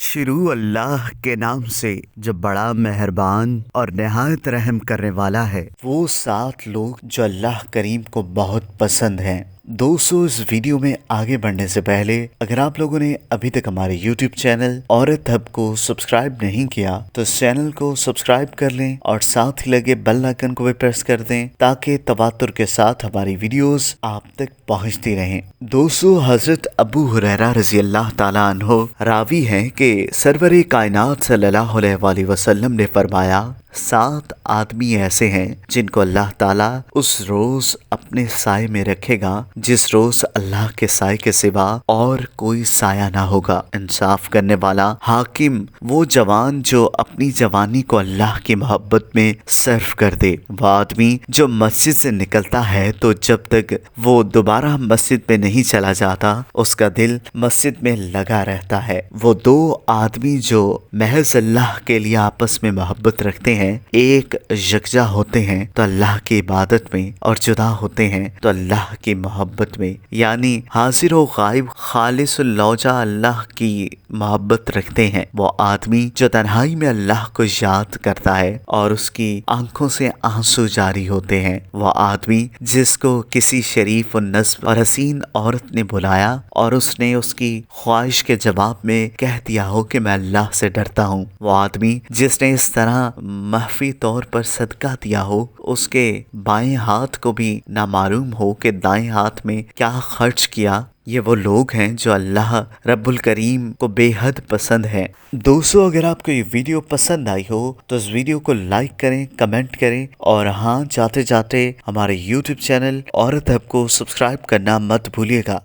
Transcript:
شروع اللہ کے نام سے جو بڑا مہربان اور نہایت رحم کرنے والا ہے۔ وہ 7 لوگ جو اللہ کریم کو بہت پسند ہیں۔ دوستو، اس ویڈیو میں آگے بڑھنے سے پہلے اگر آپ لوگوں نے ابھی تک ہمارے یوٹیوب چینل عورت ہب کو سبسکرائب نہیں کیا تو اس چینل کو سبسکرائب کر لیں اور ساتھ ہی لگے بیل آئکن کو بھی پریس کر دیں تاکہ تواتر کے ساتھ ہماری ویڈیوز آپ تک پہنچتی رہیں۔ دوستو، حضرت ابو ہریرہ رضی اللہ تعالیٰ عنہ راوی ہیں کہ سرور کائنات صلی اللہ علیہ وآلہ وسلم نے فرمایا 7 آدمی ایسے ہیں جن کو اللہ تعالیٰ اس روز اپنے سائے میں رکھے گا جس روز اللہ کے سائے کے سوا اور کوئی سایہ نہ ہوگا۔ انصاف کرنے والا حاکم، وہ جوان جو اپنی جوانی کو اللہ کی محبت میں صرف کر دے، وہ آدمی جو مسجد سے نکلتا ہے تو جب تک وہ دوبارہ مسجد میں نہیں چلا جاتا اس کا دل مسجد میں لگا رہتا ہے، وہ 2 آدمی جو محض اللہ کے لیے آپس میں محبت رکھتے ہیں، ایک یکجا ہوتے ہیں تو اللہ کی عبادت میں اور جدا ہوتے ہیں تو اللہ کی محبت میں، یعنی حاضر و غائب خالص اللوجہ اللہ کی محبت رکھتے ہیں۔ وہ آدمی جو تنہائی میں اللہ کو یاد کرتا ہے اور اس کی آنکھوں سے آنسو جاری ہوتے ہیں، وہ آدمی جس کو کسی شریف و نسب اور حسین عورت نے بلایا اور اس نے اس کی خواہش کے جواب میں کہہ دیا ہو کہ میں اللہ سے ڈرتا ہوں، وہ آدمی جس نے اس طرح مخفی طور پر صدقہ دیا ہو اس کے بائیں ہاتھ کو بھی نہ معلوم ہو کہ دائیں ہاتھ میں کیا خرچ کیا، یہ وہ لوگ ہیں جو اللہ رب الکریم کو بے حد پسند ہے۔ دوستو، اگر آپ کو یہ ویڈیو پسند آئی ہو تو اس ویڈیو کو لائک کریں، کمنٹ کریں اور ہاں، جاتے جاتے ہمارے یوٹیوب چینل عورت ہب کو سبسکرائب کرنا مت بھولیے گا۔